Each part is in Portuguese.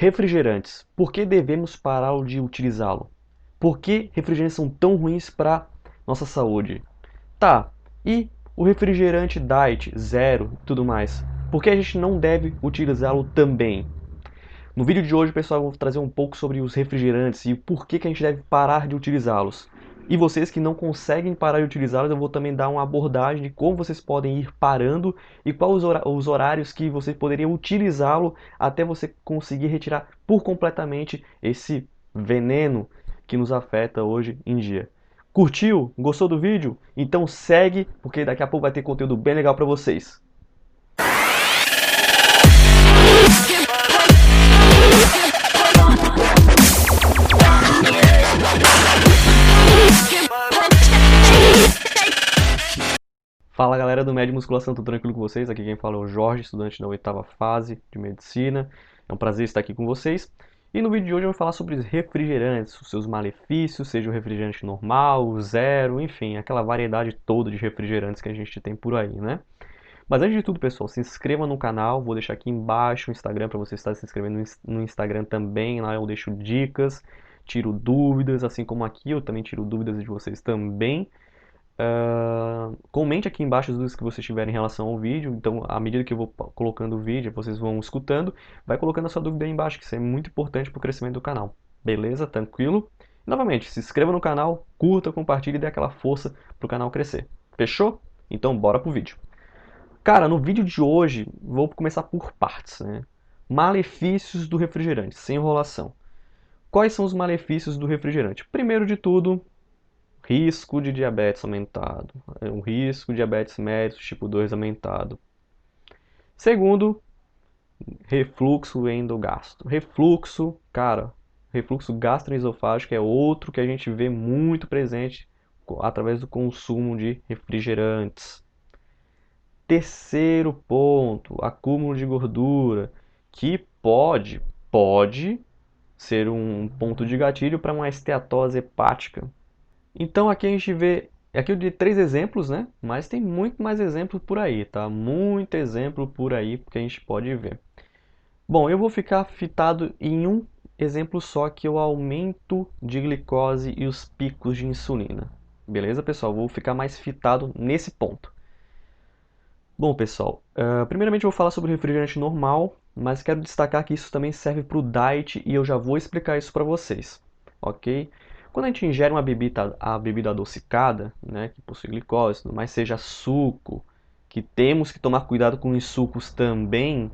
Refrigerantes. Por que devemos parar de utilizá-lo? Por que refrigerantes são tão ruins para nossa saúde? Tá, e o refrigerante diet, zero e tudo mais? Por que a gente não deve utilizá-lo também? No vídeo de hoje, pessoal, eu vou trazer um pouco sobre os refrigerantes e por que a gente deve parar de utilizá-los. E vocês que não conseguem parar de utilizá-los, eu vou também dar uma abordagem de como vocês podem ir parando e quais os horários que você poderia utilizá-lo até você conseguir retirar por completamente esse veneno que nos afeta hoje em dia. Curtiu? Gostou do vídeo? Então segue, porque daqui a pouco vai ter conteúdo bem legal para vocês. Fala galera do Med Musculação, tudo tranquilo com vocês? Aqui quem fala é o Jorge, estudante da 8ª fase de Medicina. É um prazer estar aqui com vocês. E no vídeo de hoje eu vou falar sobre os refrigerantes, os seus malefícios, seja o refrigerante normal, o zero, enfim, aquela variedade toda de refrigerantes que a gente tem por aí, né? Mas antes de tudo, pessoal, se inscreva no canal, vou deixar aqui embaixo o Instagram para você estar se inscrevendo no Instagram também, lá eu deixo dicas, tiro dúvidas, assim como aqui eu também tiro dúvidas de vocês também. Comente aqui embaixo as dúvidas que vocês tiverem em relação ao vídeo. Então, à medida que eu vou colocando o vídeo, vocês vão escutando, vai colocando a sua dúvida aí embaixo, que isso é muito importante para o crescimento do canal. Beleza? Tranquilo? E, novamente, se inscreva no canal, curta, compartilhe e dê aquela força para o canal crescer. Fechou? Então, bora pro vídeo. Cara, no vídeo de hoje, vou começar por partes, né? Malefícios do refrigerante, sem enrolação. Quais são os malefícios do refrigerante? Primeiro de tudo, risco de diabetes aumentado, o risco de diabetes mellitus tipo 2 aumentado. Segundo, refluxo endogastro. Refluxo, cara, refluxo gastroesofágico é outro que a gente vê muito presente através do consumo de refrigerantes. Terceiro ponto, acúmulo de gordura, que pode ser um ponto de gatilho para uma esteatose hepática. Então aqui a gente vê, aqui eu dei 3 exemplos, né? Mas tem muito mais exemplos por aí, tá? Muito exemplo por aí que a gente pode ver. Bom, eu vou ficar fitado em um exemplo só, que é o aumento de glicose e os picos de insulina. Beleza, pessoal? Vou ficar mais fitado nesse ponto. Bom, pessoal, primeiramente eu vou falar sobre o refrigerante normal, mas quero destacar que isso também serve para o diet e eu já vou explicar isso para vocês, ok? Quando a gente ingere uma bebida, a bebida adocicada, né, que possui glicose, mas seja suco, que temos que tomar cuidado com os sucos também,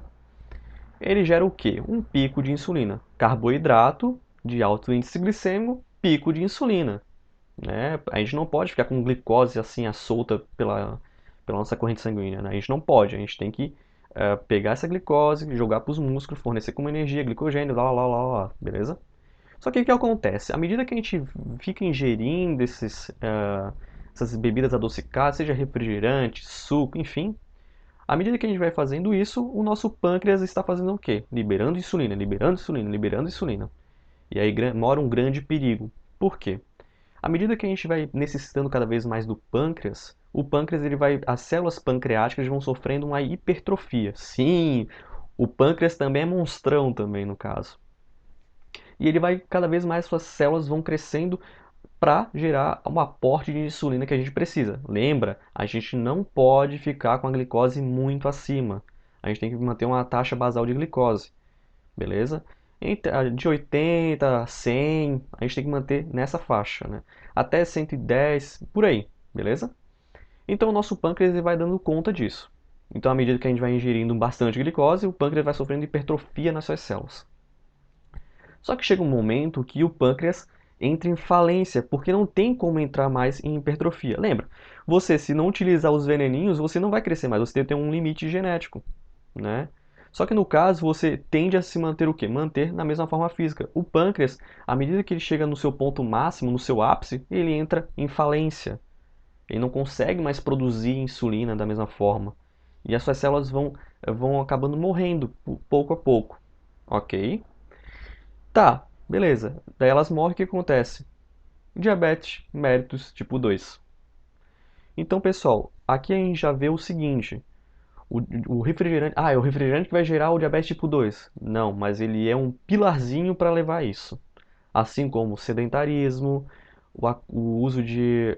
ele gera o quê? Um pico de insulina. Carboidrato de alto índice glicêmico, pico de insulina, né? A gente não pode ficar com glicose assim à solta pela nossa corrente sanguínea, né? A gente não pode, a gente tem que pegar essa glicose, jogar para os músculos, fornecer como energia, glicogênio, lá, beleza? Só que o que acontece? À medida que a gente fica ingerindo essas bebidas adocicadas, seja refrigerante, suco, enfim, à medida que a gente vai fazendo isso, o nosso pâncreas está fazendo o quê? Liberando insulina, liberando insulina, liberando insulina. E aí mora um grande perigo. Por quê? À medida que a gente vai necessitando cada vez mais do pâncreas, o pâncreas as células pancreáticas vão sofrendo uma hipertrofia. Sim, o pâncreas também é monstrão também no caso. E ele vai cada vez mais, suas células vão crescendo para gerar um aporte de insulina que a gente precisa. Lembra, a gente não pode ficar com a glicose muito acima. A gente tem que manter uma taxa basal de glicose, beleza? De 80 a 100, a gente tem que manter nessa faixa, né? Até 110, por aí, beleza? Então o nosso pâncreas ele vai dando conta disso. Então, à medida que a gente vai ingerindo bastante glicose, o pâncreas vai sofrendo hipertrofia nas suas células. Só que chega um momento que o pâncreas entra em falência, porque não tem como entrar mais em hipertrofia. Lembra, você se não utilizar os veneninhos, você não vai crescer mais, você tem um limite genético, né? Só que no caso, você tende a se manter o quê? Manter na mesma forma física. O pâncreas, à medida que ele chega no seu ponto máximo, no seu ápice, ele entra em falência. Ele não consegue mais produzir insulina da mesma forma. E as suas células vão acabando morrendo pouco a pouco. Ok? Tá, beleza. Daí elas morrem, o que acontece? Diabetes mellitus tipo 2. Então, pessoal, aqui a gente já vê o seguinte. o refrigerante. Ah, é o refrigerante que vai gerar o diabetes tipo 2. Não, mas ele é um pilarzinho para levar isso. Assim como o sedentarismo, o uso de.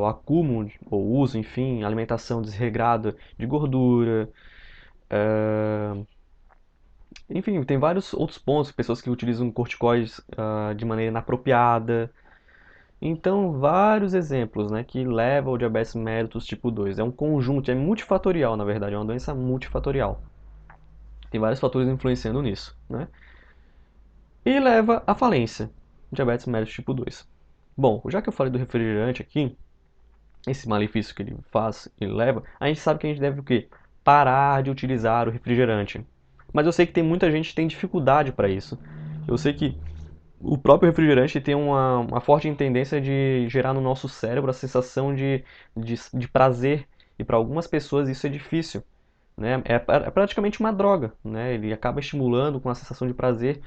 O acúmulo, ou uso, enfim, alimentação desregrada de gordura. Enfim, tem vários outros pontos, pessoas que utilizam corticoides de maneira inapropriada. Então, vários exemplos, né, que levam ao diabetes mellitus tipo 2. É um conjunto, é multifatorial, na verdade, é uma doença multifatorial. Tem vários fatores influenciando nisso, né? E leva à falência, diabetes mellitus tipo 2. Bom, já que eu falei do refrigerante aqui, esse malefício que ele faz, ele leva, a gente sabe que a gente deve o quê? Parar de utilizar o refrigerante. Mas eu sei que tem muita gente que tem dificuldade para isso. Eu sei que o próprio refrigerante tem uma forte tendência de gerar no nosso cérebro a sensação de prazer. E para algumas pessoas isso é difícil. Né? É praticamente uma droga. Né? Ele acaba estimulando com a sensação de prazer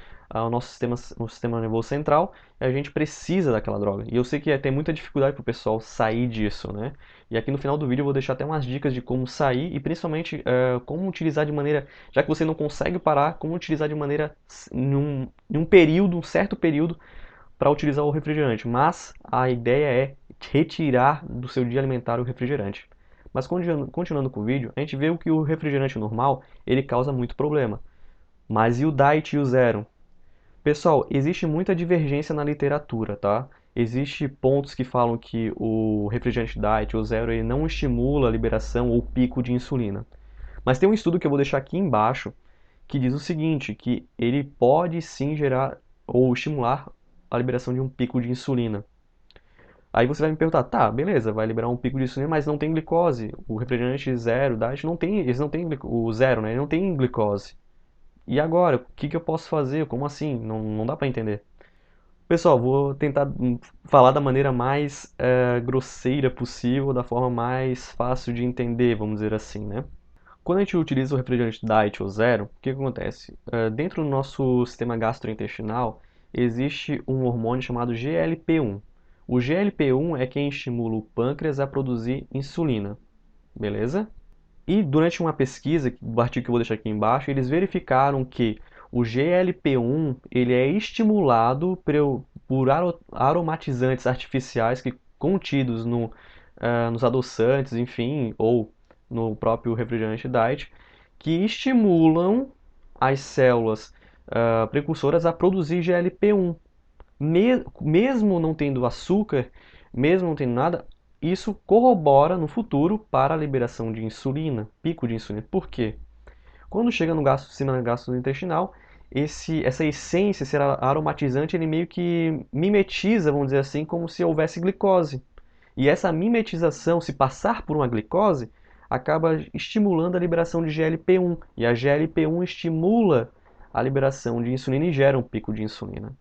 o sistema nervoso central e a gente precisa daquela droga. E eu sei que tem muita dificuldade para o pessoal sair disso. Né? E aqui no final do vídeo eu vou deixar até umas dicas de como sair e principalmente como utilizar de maneira, já que você não consegue parar, como utilizar de maneira em um período, um certo período, para utilizar o refrigerante. Mas a ideia é retirar do seu dia alimentar o refrigerante. Mas continuando com o vídeo, a gente vê que o refrigerante normal ele causa muito problema. Mas e o diet e o zero? Pessoal, existe muita divergência na literatura, tá? Existem pontos que falam que o refrigerante diet ou zero ele não estimula a liberação ou pico de insulina. Mas tem um estudo que eu vou deixar aqui embaixo que diz o seguinte, que ele pode sim gerar ou estimular a liberação de um pico de insulina. Aí você vai me perguntar, tá, beleza, vai liberar um pico de insulina, mas não tem glicose. O refrigerante zero, diet, não tem, eles não têm o zero, né? Ele não tem glicose. E agora, o que eu posso fazer? Como assim? Não dá pra entender. Pessoal, vou tentar falar da maneira mais grosseira possível, da forma mais fácil de entender, vamos dizer assim, né? Quando a gente utiliza o refrigerante diet ou zero, o que acontece? Dentro do nosso sistema gastrointestinal, existe um hormônio chamado GLP-1. O GLP-1 é quem estimula o pâncreas a produzir insulina, beleza? E durante uma pesquisa, do artigo que eu vou deixar aqui embaixo, eles verificaram que o GLP-1 ele é estimulado por aromatizantes artificiais que contidos nos adoçantes, enfim, ou no próprio refrigerante diet, que estimulam as células precursoras a produzir GLP-1. Mesmo não tendo açúcar, mesmo não tendo nada, isso corrobora no futuro para a liberação de insulina, pico de insulina. Por quê? Quando chega no sistema gastrointestinal, essa essência, esse aromatizante, ele meio que mimetiza, vamos dizer assim, como se houvesse glicose. E essa mimetização, se passar por uma glicose, acaba estimulando a liberação de GLP-1. E a GLP-1 estimula a liberação de insulina e gera um pico de insulina.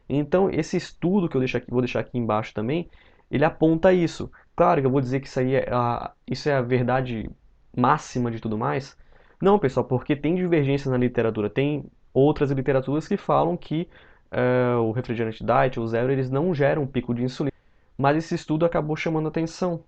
Então, esse estudo que vou deixar aqui embaixo também, ele aponta isso. Claro que eu vou dizer que isso é a verdade máxima de tudo mais. Não, pessoal, porque tem divergências na literatura. Tem outras literaturas que falam que o refrigerante diet, o zero, eles não geram um pico de insulina. Mas esse estudo acabou chamando atenção.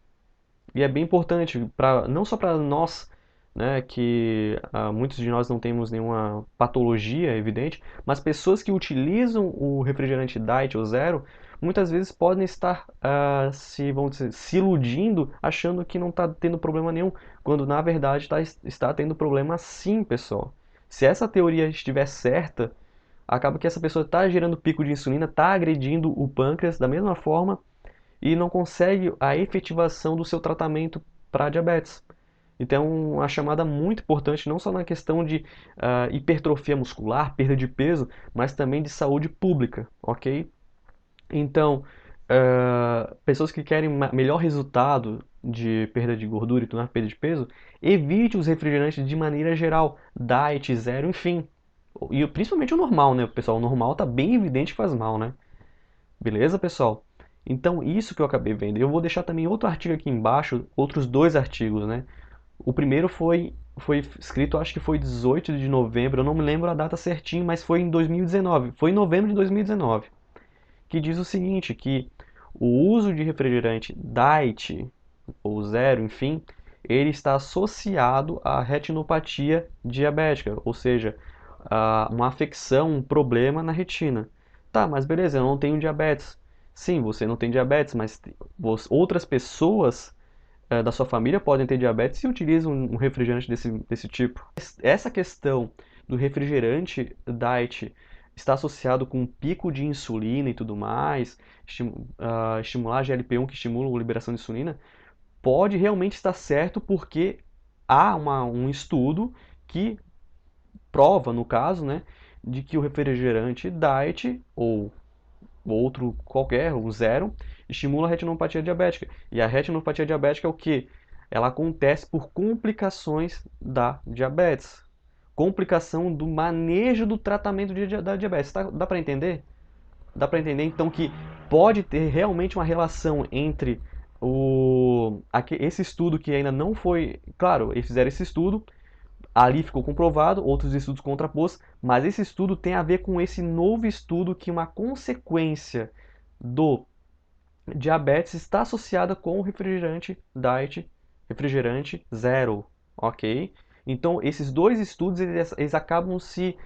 E é bem importante, não só para nós, né, que muitos de nós não temos nenhuma patologia evidente, mas pessoas que utilizam o refrigerante diet ou zero, muitas vezes podem estar vamos dizer, se iludindo, achando que não está tendo problema nenhum, quando na verdade está tendo problema sim, pessoal. Se essa teoria estiver certa, acaba que essa pessoa está gerando pico de insulina, está agredindo o pâncreas da mesma forma e não consegue a efetivação do seu tratamento para diabetes. Então, é uma chamada muito importante, não só na questão de hipertrofia muscular, perda de peso, mas também de saúde pública, ok? Então, pessoas que querem melhor resultado de perda de gordura e tornar perda de peso, evite os refrigerantes de maneira geral, diet, zero, enfim. E principalmente o normal, né, pessoal? O normal tá bem evidente que faz mal, né? Beleza, pessoal? Então, isso que eu acabei vendo. Eu vou deixar também outro artigo aqui embaixo, outros dois artigos, né? O primeiro foi escrito, acho que foi 18 de novembro, eu não me lembro a data certinho, mas foi em 2019. Foi em novembro de 2019, que diz o seguinte, que o uso de refrigerante diet ou zero, enfim, ele está associado à retinopatia diabética, ou seja, a uma afecção, um problema na retina. Tá, mas beleza, eu não tenho diabetes. Sim, você não tem diabetes, mas outras pessoas da sua família podem ter diabetes e utilizam um refrigerante desse tipo. Essa questão do refrigerante diet está associado com um pico de insulina e tudo mais, estimular a GLP-1 que estimula a liberação de insulina, pode realmente estar certo porque há um estudo que prova, no caso, né, de que o refrigerante diet ou outro qualquer, o zero, estimula a retinopatia diabética. E a retinopatia diabética é o que? Ela acontece por complicações da diabetes. Complicação do manejo do tratamento da diabetes. Dá para entender? Dá para entender então que pode ter realmente uma relação entre esse estudo que ainda não foi. Claro, eles fizeram esse estudo, ali ficou comprovado, outros estudos contrapôs, mas esse estudo tem a ver com esse novo estudo que uma consequência do diabetes está associada com o refrigerante diet, refrigerante zero, ok? Então, esses dois estudos, eles acabam se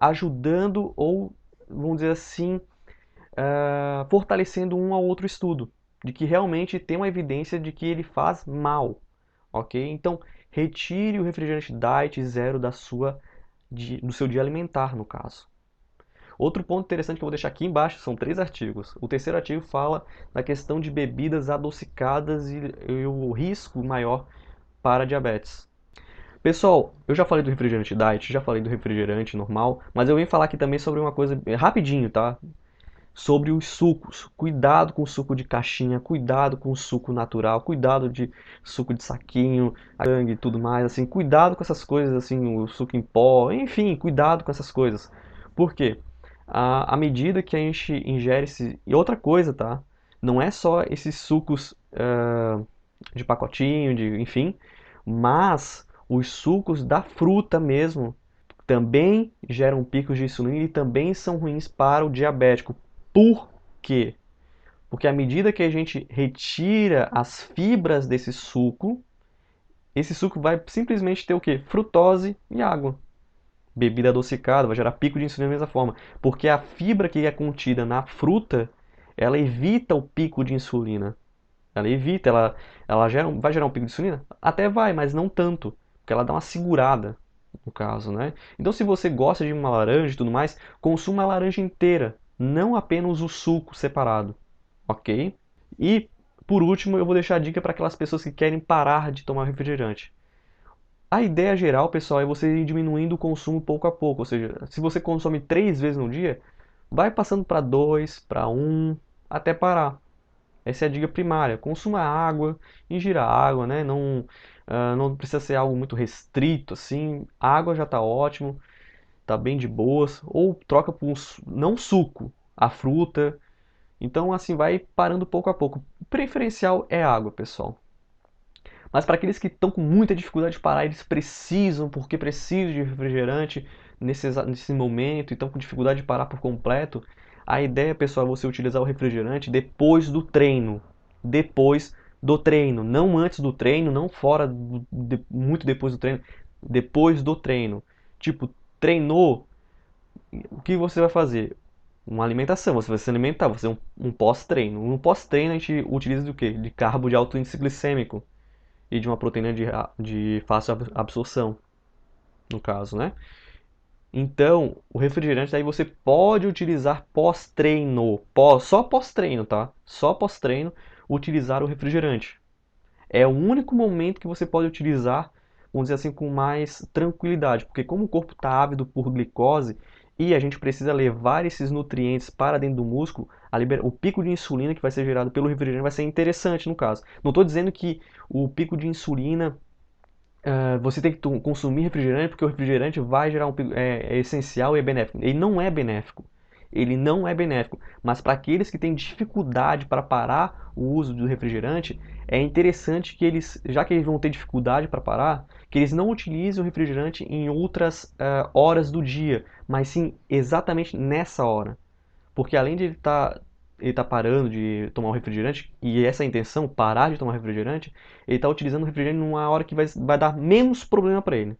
ajudando ou, vamos dizer assim, fortalecendo um ao outro estudo, de que realmente tem uma evidência de que ele faz mal, ok? Então, retire o refrigerante diet zero do seu dia alimentar, no caso. Outro ponto interessante que eu vou deixar aqui embaixo são 3 artigos. O terceiro artigo fala da questão de bebidas adocicadas e o risco maior para diabetes. Pessoal, eu já falei do refrigerante diet, já falei do refrigerante normal, mas eu venho falar aqui também sobre uma coisa rapidinho, tá? Sobre os sucos. Cuidado com o suco de caixinha, cuidado com o suco natural, cuidado de suco de saquinho, sangue e tudo mais, assim, cuidado com essas coisas, assim, o suco em pó, enfim, cuidado com essas coisas. Por quê? À medida que a gente ingere E outra coisa, tá? Não é só esses sucos de pacotinho, enfim, mas os sucos da fruta mesmo também geram picos de insulina e também são ruins para o diabético. Por quê? Porque à medida que a gente retira as fibras desse suco, esse suco vai simplesmente ter o quê? Frutose e água. Bebida adocicada vai gerar pico de insulina da mesma forma. Porque a fibra que é contida na fruta, ela evita o pico de insulina. Ela evita, ela vai gerar um pico de insulina? Até vai, mas não tanto. Porque ela dá uma segurada, no caso, né? Então, se você gosta de uma laranja e tudo mais, consuma a laranja inteira, não apenas o suco separado, ok? E, por último, eu vou deixar a dica para aquelas pessoas que querem parar de tomar refrigerante. A ideia geral, pessoal, é você ir diminuindo o consumo pouco a pouco. Ou seja, se você consome 3 vezes no dia, vai passando para 2, para 1, até parar. Essa é a dica primária. Consuma água, ingira água, né? Não, não precisa ser algo muito restrito, assim. A água já está ótimo, está bem de boas. Ou troca por não suco, a fruta. Então, assim, vai parando pouco a pouco. O preferencial é água, pessoal. Mas para aqueles que estão com muita dificuldade de parar, eles precisam, porque precisam de refrigerante nesse momento e estão com dificuldade de parar por completo, a ideia, pessoal, é você utilizar o refrigerante depois do treino. Depois do treino. Não antes do treino, não fora, muito depois do treino. Depois do treino. Tipo, treinou, o que você vai fazer? Uma alimentação, você vai se alimentar, você é um pós-treino. No pós-treino a gente utiliza do quê? De carbo de alto índice glicêmico e de uma proteína de fácil absorção, no caso, né? Então, o refrigerante aí você pode utilizar pós-treino, só pós-treino, tá? Só pós-treino utilizar o refrigerante. É o único momento que você pode utilizar, vamos dizer assim, com mais tranquilidade, porque como o corpo está ávido por glicose e a gente precisa levar esses nutrientes para dentro do músculo, o pico de insulina que vai ser gerado pelo refrigerante vai ser interessante no caso. Não estou dizendo que o pico de insulina você tem que consumir refrigerante porque o refrigerante vai gerar é essencial e é benéfico. Ele não é benéfico. Ele não é benéfico. Mas para aqueles que têm dificuldade para parar o uso do refrigerante, é interessante que eles, já que eles vão ter dificuldade para parar, que eles não utilizem o refrigerante em outras horas do dia, mas sim exatamente nessa hora. Porque além de ele estar ele tá parando de tomar um refrigerante, e essa é a intenção, parar de tomar refrigerante, ele está utilizando o refrigerante numa hora que vai dar menos problema para ele.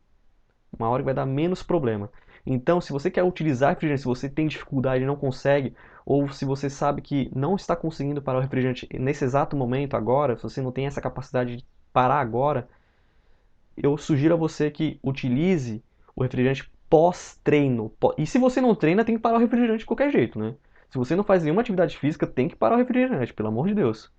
Uma hora que vai dar menos problema. Então, se você quer utilizar refrigerante, se você tem dificuldade e não consegue, ou se você sabe que não está conseguindo parar o refrigerante nesse exato momento, agora, se você não tem essa capacidade de parar agora, eu sugiro a você que utilize o refrigerante pós-treino. E se você não treina, tem que parar o refrigerante de qualquer jeito, né? Se você não faz nenhuma atividade física, tem que parar o refrigerante, pelo amor de Deus.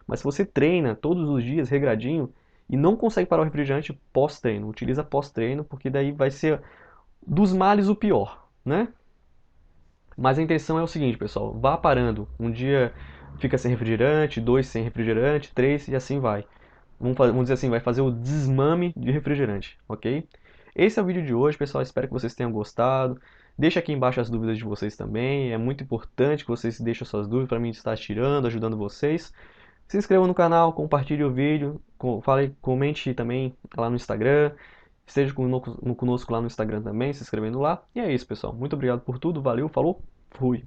Mas se você treina todos os dias, regradinho, e não consegue parar o refrigerante pós-treino, utiliza pós-treino, porque daí vai ser dos males o pior, né? Mas a intenção é o seguinte, pessoal, vá parando. Um dia fica sem refrigerante, dois sem refrigerante, três e assim vai. Vamos dizer assim, vai fazer o desmame de refrigerante, ok? Esse é o vídeo de hoje, pessoal. Espero que vocês tenham gostado. Deixa aqui embaixo as dúvidas de vocês também. É muito importante que vocês deixem suas dúvidas para mim estar tirando, ajudando vocês. Se inscreva no canal, compartilhe o vídeo, comente também lá no Instagram. Esteja conosco lá no Instagram também, se inscrevendo lá. E é isso, pessoal. Muito obrigado por tudo. Valeu, falou, fui.